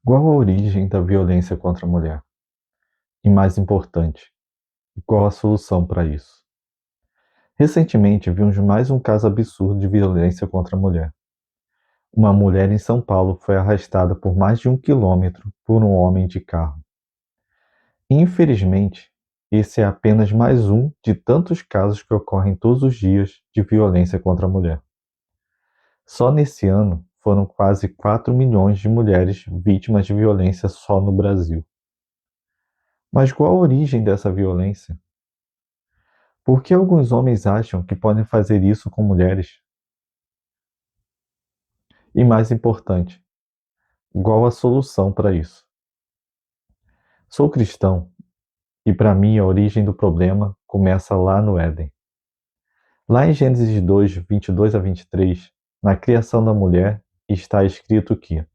Qual a origem da violência contra a mulher? E mais importante, qual a solução para isso? Recentemente vimos mais um caso absurdo de violência contra a mulher. Uma mulher em São Paulo foi arrastada por mais de 1 quilômetro por um homem de carro. Infelizmente, esse é apenas mais um de tantos casos que ocorrem todos os dias de violência contra a mulher. Só nesse ano foram quase 4 milhões de mulheres vítimas de violência só no Brasil. Mas qual a origem dessa violência? Por que alguns homens acham que podem fazer isso com mulheres? E mais importante, qual a solução para isso? Sou cristão e para mim a origem do problema começa lá no Éden. Lá em Gênesis 2, 22 a 23, na criação da mulher, está escrito que: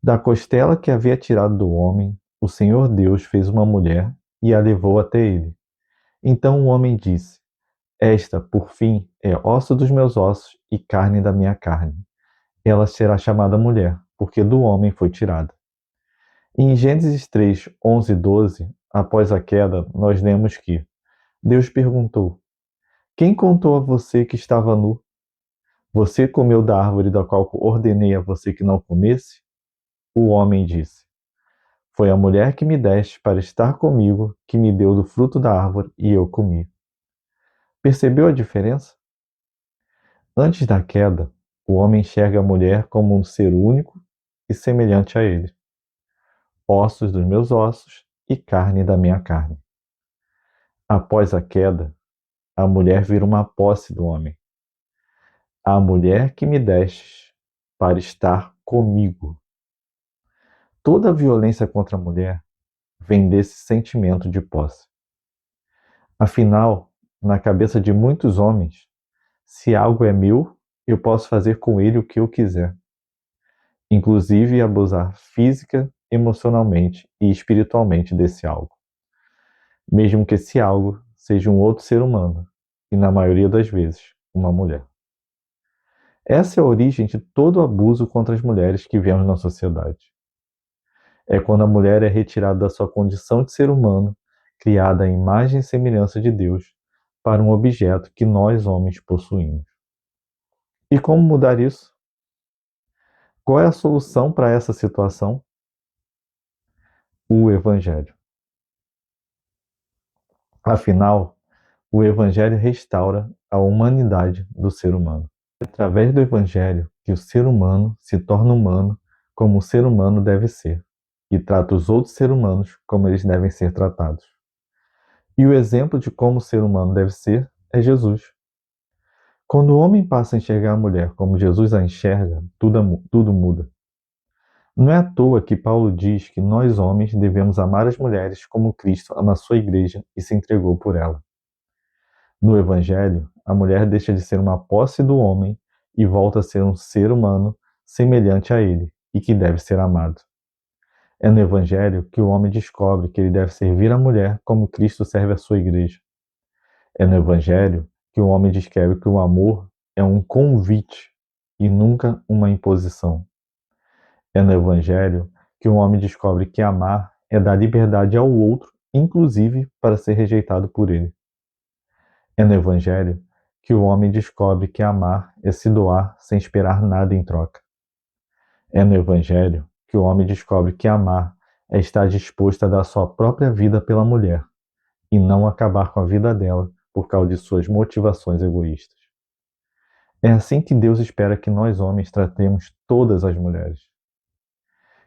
da costela que havia tirado do homem, o Senhor Deus fez uma mulher e a levou até ele. Então o homem disse: esta, por fim, é osso dos meus ossos e carne da minha carne. Ela será chamada mulher, porque do homem foi tirada. Em Gênesis 3, 11 e 12, após a queda, nós lemos que Deus perguntou: quem contou a você que estava nu? Você comeu da árvore da qual ordenei a você que não comesse? O homem disse: foi a mulher que me deste para estar comigo que me deu do fruto da árvore e eu comi. Percebeu a diferença? Antes da queda, o homem enxerga a mulher como um ser único e semelhante a ele. Ossos dos meus ossos e carne da minha carne. Após a queda, a mulher vira uma posse do homem. A mulher que me destes para estar comigo. Toda a violência contra a mulher vem desse sentimento de posse. Afinal, na cabeça de muitos homens, se algo é meu, eu posso fazer com ele o que eu quiser, inclusive abusar física, emocionalmente e espiritualmente desse algo, mesmo que esse algo seja um outro ser humano, e na maioria das vezes, uma mulher. Essa é a origem de todo o abuso contra as mulheres que vemos na sociedade. É quando a mulher é retirada da sua condição de ser humano, criada à imagem e semelhança de Deus, para um objeto que nós homens possuímos. E como mudar isso? Qual é a solução para essa situação? O Evangelho. Afinal, o Evangelho restaura a humanidade do ser humano. É através do Evangelho que o ser humano se torna humano como o ser humano deve ser, e trata os outros seres humanos como eles devem ser tratados. E o exemplo de como o ser humano deve ser é Jesus. Quando o homem passa a enxergar a mulher como Jesus a enxerga, tudo muda. Não é à toa que Paulo diz que nós homens devemos amar as mulheres como Cristo ama a sua igreja e se entregou por ela. No Evangelho, a mulher deixa de ser uma posse do homem e volta a ser um ser humano semelhante a ele e que deve ser amado. É no Evangelho que o homem descobre que ele deve servir a mulher como Cristo serve a sua igreja. É no Evangelho que o homem descreve que o amor é um convite e nunca uma imposição. É no Evangelho que o homem descobre que amar é dar liberdade ao outro, inclusive para ser rejeitado por ele. É no Evangelho que o homem descobre que amar é se doar sem esperar nada em troca. É no Evangelho que o homem descobre que amar é estar disposto a dar sua própria vida pela mulher e não acabar com a vida dela por causa de suas motivações egoístas. É assim que Deus espera que nós homens tratemos todas as mulheres.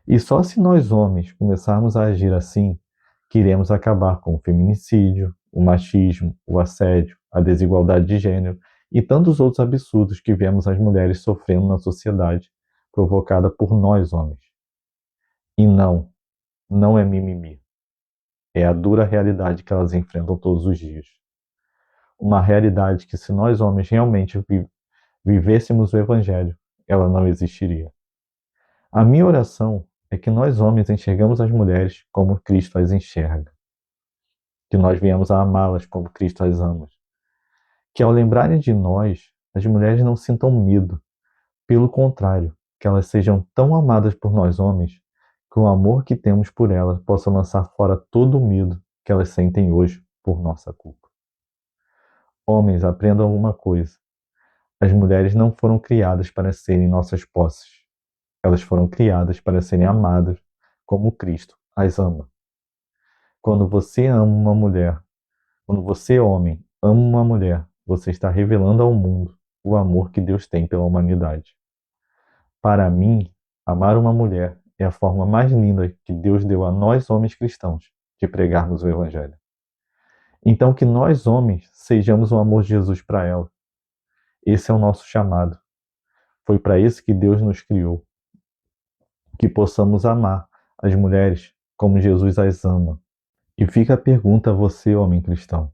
E só se nós homens começarmos a agir assim, que iremos acabar com o feminicídio, o machismo, o assédio, a desigualdade de gênero e tantos outros absurdos que vemos as mulheres sofrendo na sociedade, provocada por nós homens. E não é mimimi. É a dura realidade que elas enfrentam todos os dias. Uma realidade que, se nós homens realmente vivêssemos o Evangelho, ela não existiria. A minha oração é que nós homens enxergamos as mulheres como Cristo as enxerga, que nós viemos a amá-las como Cristo as ama, que ao lembrarem de nós, as mulheres não sintam medo, pelo contrário, que elas sejam tão amadas por nós homens, que o amor que temos por elas possa lançar fora todo o medo que elas sentem hoje por nossa culpa. Homens, aprendam uma coisa: as mulheres não foram criadas para serem nossas posses. Elas foram criadas para serem amadas como Cristo as ama. Quando você ama uma mulher, quando você, homem, ama uma mulher, você está revelando ao mundo o amor que Deus tem pela humanidade. Para mim, amar uma mulher é a forma mais linda que Deus deu a nós, homens cristãos, de pregarmos o Evangelho. Então, que nós, homens, sejamos o amor de Jesus para ela. Esse é o nosso chamado. Foi para isso que Deus nos criou. Que possamos amar as mulheres como Jesus as ama. E fica a pergunta a você, homem cristão: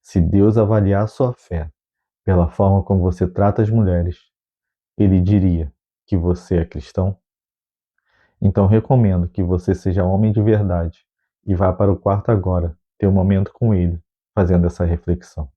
se Deus avaliar a sua fé pela forma como você trata as mulheres, ele diria que você é cristão? Então recomendo que você seja homem de verdade e vá para o quarto agora, ter um momento com ele, fazendo essa reflexão.